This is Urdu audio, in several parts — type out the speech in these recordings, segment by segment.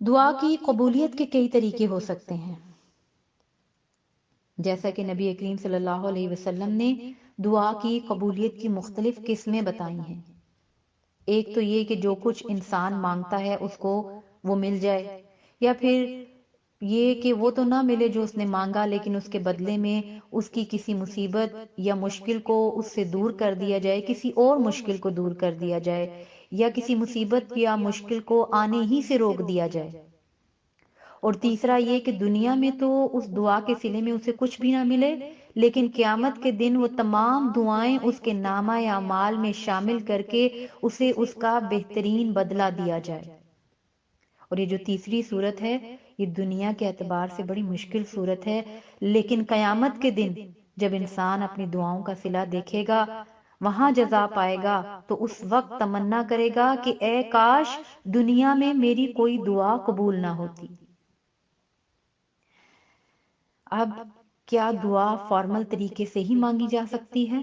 دعا کی قبولیت کے کئی طریقے ہو سکتے ہیں، جیسا کہ نبی کریم صلی اللہ علیہ وسلم نے دعا کی قبولیت کی مختلف قسمیں بتائی ہیں۔ ایک تو یہ کہ جو کچھ انسان مانگتا ہے اس کو وہ مل جائے، یا پھر یہ کہ وہ تو نہ ملے جو اس نے مانگا، لیکن اس کے بدلے میں اس کی کسی مصیبت یا مشکل کو اس سے دور کر دیا جائے، کسی اور مشکل کو دور کر دیا جائے، یا کسی مصیبت یا مشکل کو آنے ہی سے روک دیا جائے۔ اور تیسرا یہ کہ دنیا میں تو اس دعا کے صلے میں اسے کچھ بھی نہ ملے، لیکن قیامت کے دن وہ تمام دعائیں اس کے نامہ اعمال میں شامل کر کے اسے اس کا بہترین بدلہ دیا جائے۔ اور یہ جو تیسری صورت ہے یہ دنیا کے اعتبار سے بڑی مشکل صورت ہے، لیکن قیامت کے دن جب انسان اپنی دعاؤں کا صلہ دیکھے گا، وہاں جزا پائے گا، تو اس وقت تمنا کرے گا کہ اے کاش دنیا میں میری کوئی دعا قبول نہ ہوتی۔ اب کیا دعا فارمل طریقے سے ہی مانگی جا سکتی ہے؟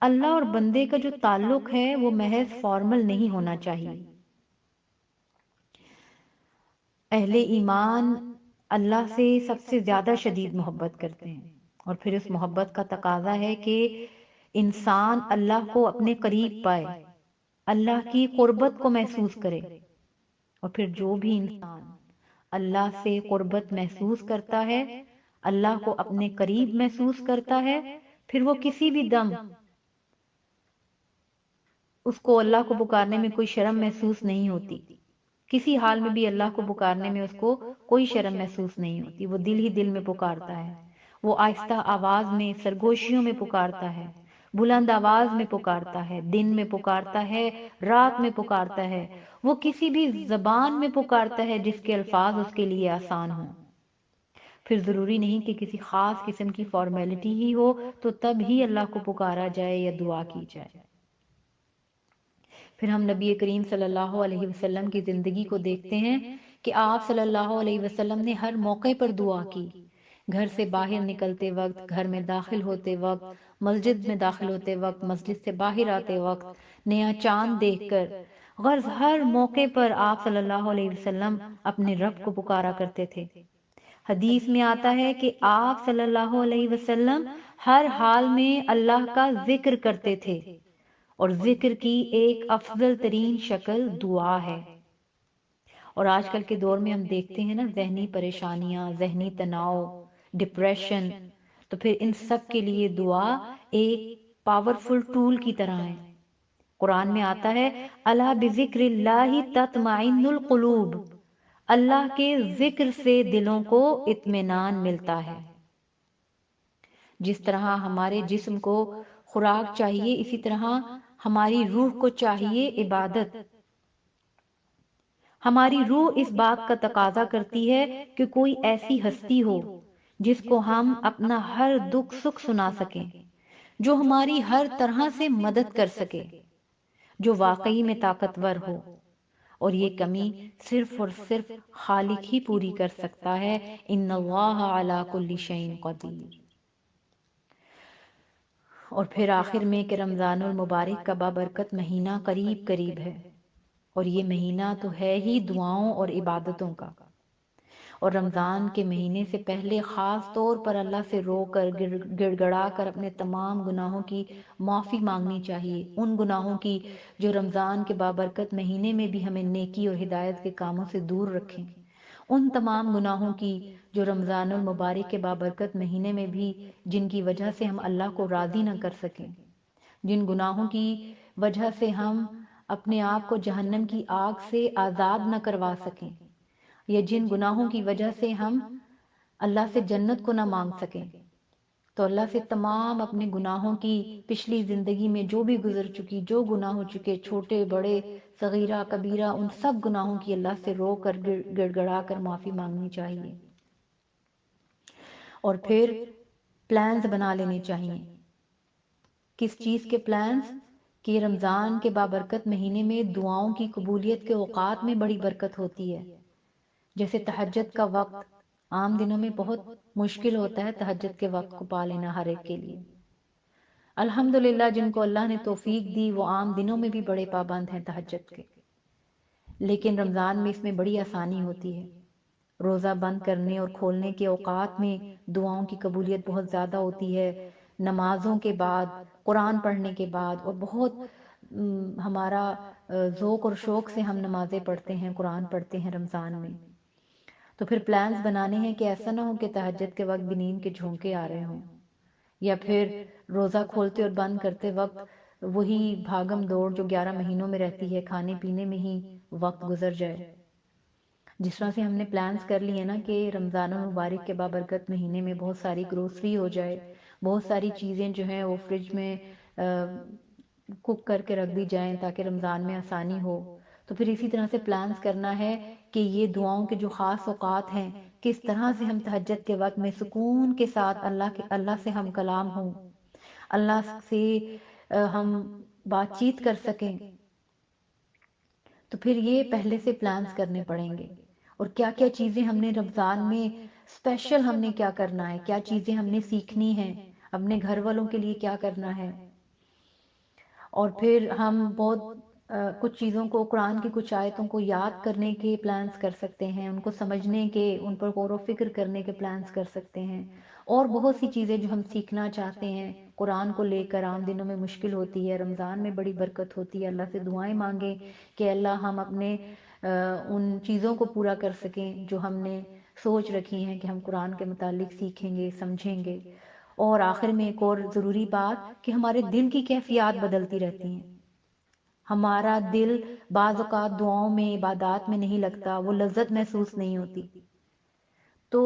اللہ اور بندے کا جو تعلق ہے وہ محض فارمل نہیں ہونا چاہیے۔ اہل ایمان اللہ سے سب سے زیادہ شدید محبت کرتے ہیں، اور پھر اس محبت کا تقاضا ہے کہ انسان اللہ کو اپنے قریب پائے، اللہ کی قربت کو محسوس کرے۔ اور پھر جو بھی انسان اللہ سے قربت محسوس کرتا ہے، اللہ کو اپنے قریب محسوس کرتا ہے، پھر وہ کسی بھی دم اس کو اللہ کو پکارنے میں کوئی شرم محسوس نہیں ہوتی، کسی حال میں بھی اللہ کو پکارنے میں اس کو کوئی شرم محسوس نہیں ہوتی۔ وہ دل ہی دل میں پکارتا ہے، وہ آہستہ آواز میں سرگوشیوں میں پکارتا ہے، بلند آواز میں پکارتا ہے، دن میں پکارتا ہے، رات میں پکارتا ہے، وہ کسی بھی زبان میں پکارتا ہے جس کے الفاظ اس کے لیے آسان ہوں۔ پھر ضروری نہیں کہ کسی خاص قسم کی فارمیلٹی ہی ہو تو تب ہی اللہ کو پکارا جائے یا دعا کی جائے۔ پھر ہم نبی کریم صلی اللہ علیہ وسلم کی زندگی کو دیکھتے ہیں کہ آپ صلی اللہ علیہ وسلم نے ہر موقع پر دعا کی، گھر سے باہر نکلتے وقت، گھر میں داخل ہوتے وقت، مسجد میں داخل ہوتے وقت، مسجد سے باہر آتے وقت، نیا چاند دیکھ کر، غرض ہر موقع پر آپ صلی اللہ علیہ وسلم اپنے رب کو پکارا کرتے تھے۔ حدیث میں آتا ہے کہ آپ صلی اللہ علیہ وسلم ہر حال میں اللہ کا ذکر کرتے تھے، اور ذکر کی ایک افضل ترین شکل دعا ہے۔ اور آج کل کے دور میں ہم دیکھتے ہیں نا، ذہنی پریشانیاں، ذہنی تناؤ، ڈپریشن، تو پھر ان سب کے لیے دعا ایک پاورفل ٹول کی طرح ہے۔ قرآن میں آتا ہے الا بذکر اللہ تطمئن القلوب، اللہ کے ذکر سے دلوں کو اطمینان ملتا ہے۔ جس طرح ہمارے جسم کو خوراک چاہیے، اسی طرح ہماری روح کو چاہیے عبادت۔ ہماری روح اس بات کا تقاضا کرتی ہے کہ کوئی ایسی ہستی ہو جس کو ہم اپنا ہر دکھ سکھ سنا سکیں، جو ہماری ہر طرح سے مدد کر سکے، جو واقعی میں طاقتور ہو، اور یہ کمی صرف اور صرف خالق ہی پوری کر سکتا ہے۔ ان اللہ علی کل شیء قدیر۔ اور پھر آخر میں کہ رمضان المبارک کا بابرکت مہینہ قریب قریب ہے، اور یہ مہینہ تو ہے ہی دعاؤں اور عبادتوں کا، اور رمضان کے مہینے سے پہلے خاص طور پر اللہ سے رو کر گڑ گڑا کر اپنے تمام گناہوں کی معافی مانگنی چاہیے، ان گناہوں کی جو رمضان کے بابرکت مہینے میں بھی ہمیں نیکی اور ہدایت کے کاموں سے دور رکھیں، ان تمام گناہوں کی جو رمضان المبارک کے بابرکت مہینے میں بھی جن کی وجہ سے ہم اللہ کو راضی نہ کر سکیں، جن گناہوں کی وجہ سے ہم اپنے آپ کو جہنم کی آگ سے آزاد نہ کروا سکیں، یا جن گناہوں کی وجہ سے ہم اللہ سے جنت کو نہ مانگ سکیں، تو اللہ سے تمام اپنے گناہوں کی پچھلی زندگی میں جو بھی گزر چکی، جو گناہ ہو چکے، چھوٹے بڑے صغیرہ کبیرہ، ان سب گناہوں کی اللہ سے رو کر گڑ گڑا کر معافی مانگنی چاہیے۔ اور پھر پلانز بنا لینے چاہیے۔ کس چیز کے پلانز؟ کہ رمضان کے بابرکت مہینے میں دعاؤں کی قبولیت کے اوقات میں بڑی برکت ہوتی ہے، جیسے تہجد کا وقت۔ عام دنوں میں بہت مشکل ہوتا ہے تہجد کے وقت کو پا لینا ہر ایک کے لیے۔ الحمدللہ جن کو اللہ نے توفیق دی وہ عام دنوں میں بھی بڑے پابند ہیں تہجد کے، لیکن رمضان میں اس میں بڑی آسانی ہوتی ہے۔ روزہ بند کرنے اور کھولنے کے اوقات میں دعاؤں کی قبولیت بہت زیادہ ہوتی ہے، نمازوں کے بعد، قرآن پڑھنے کے بعد، اور بہت ہمارا ذوق اور شوق سے ہم نمازیں پڑھتے ہیں، قرآن پڑھتے ہیں رمضان میں۔ تو پھر پلانز بنانے ہیں کہ ایسا نہ ہو کہ تہجد کے وقت بھی نیند کے جھونکے آ رہے ہوں، یا پھر روزہ کھولتے اور بند کرتے وقت وہی بھاگم دوڑ جو 11 مہینوں میں رہتی ہے، کھانے پینے میں ہی وقت گزر جائے۔ جس طرح سے ہم نے پلانز کر لیے نا کہ رمضان المبارک کے بابرکت مہینے میں بہت ساری گروسری ہو جائے، بہت ساری چیزیں جو ہیں وہ فریج میں کوک کر کے رکھ دی جائیں تاکہ رمضان میں آسانی ہو۔ تو پھر اسی طرح سے پلانز کرنا ہے کہ یہ دعاؤں کے جو خاص اوقات ہیں، کس طرح سے ہم تہجد کے وقت میں سکون کے ساتھ اللہ سے ہم کلام ہوں، اللہ سے ہم بات چیت کر سکیں۔ تو پھر یہ پہلے سے پلانز کرنے پڑیں گے، اور کیا کیا چیزیں ہم نے رمضان میں اسپیشل ہم نے کیا کرنا ہے، کیا چیزیں ہم نے سیکھنی ہیں، اپنے گھر والوں کے لیے کیا کرنا ہے۔ اور پھر ہم بہت کچھ چیزوں کو، قرآن کی کچھ آیتوں کو یاد کرنے کے پلانز کر سکتے ہیں، ان کو سمجھنے کے، ان پر غور و فکر کرنے کے پلانز کر سکتے ہیں، اور بہت سی چیزیں جو ہم سیکھنا چاہتے ہیں قرآن کو لے کر۔ عام دنوں میں مشکل ہوتی ہے، رمضان میں بڑی برکت ہوتی ہے۔ اللہ سے دعائیں مانگیں کہ اللہ ہم اپنے ان چیزوں کو پورا کر سکیں جو ہم نے سوچ رکھی ہیں کہ ہم قرآن کے متعلق سیکھیں گے، سمجھیں گے۔ اور آخر میں ایک اور ضروری بات کہ ہمارے دل کی کیفیات بدلتی رہتی ہیں۔ ہمارا دل بعض اوقات دعاؤں میں، عبادات میں نہیں لگتا، وہ لذت محسوس نہیں ہوتی، تو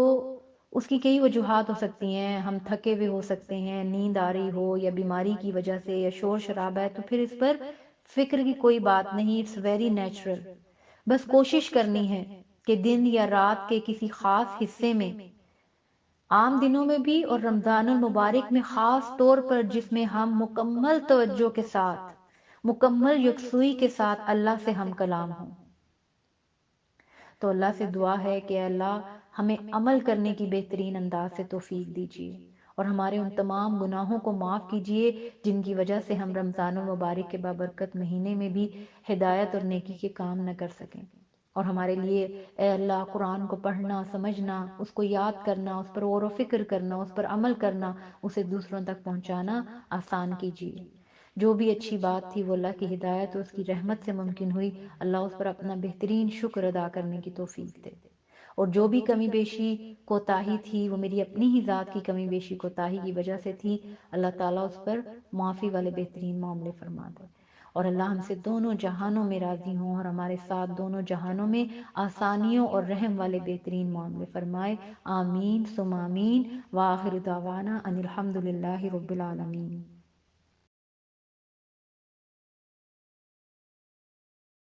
اس کی کئی وجوہات ہو سکتی ہیں۔ ہم تھکے ہوئے ہو سکتے ہیں، نیند آ رہی ہو، یا بیماری کی وجہ سے، یا شور شرابہ ہے، تو پھر اس پر فکر کی کوئی بات نہیں، اٹس ویری نیچرل۔ بس کوشش کرنی ہے کہ دن یا رات کے کسی خاص حصے میں، عام دنوں میں بھی اور رمضان المبارک میں خاص طور پر، جس میں ہم مکمل توجہ کے ساتھ، مکمل یکسوئی کے ساتھ اللہ سے ہم کلام ہوں۔ تو اللہ سے دعا ہے کہ اللہ ہمیں عمل کرنے کی بہترین انداز سے توفیق دیجیے، اور ہمارے ان تمام گناہوں کو معاف کیجیے جن کی وجہ سے ہم رمضان المبارک کے بابرکت مہینے میں بھی ہدایت اور نیکی کے کام نہ کر سکیں۔ اور ہمارے لیے اے اللہ قرآن کو پڑھنا، سمجھنا، اس کو یاد کرنا، اس پر غور و فکر کرنا، اس پر عمل کرنا، اسے دوسروں تک پہنچانا آسان کیجیے۔ جو بھی اچھی بات تھی وہ اللہ کی ہدایت اور اس کی رحمت سے ممکن ہوئی، اللہ اس پر اپنا بہترین شکر ادا کرنے کی توفیق دے۔ اور جو بھی کمی بیشی کوتاہی تھی وہ میری اپنی ہی ذات کی کمی بیشی کوتاہی کی وجہ سے تھی، اللہ تعالیٰ اس پر معافی والے بہترین معاملے فرما دے، اور اللہ ہم سے دونوں جہانوں میں راضی ہوں، اور ہمارے ساتھ دونوں جہانوں میں آسانیوں اور رحم والے بہترین معاملے فرمائے۔ آمین ثم آمین، وآخر دعوانا ان الحمد للہ رب العالمین۔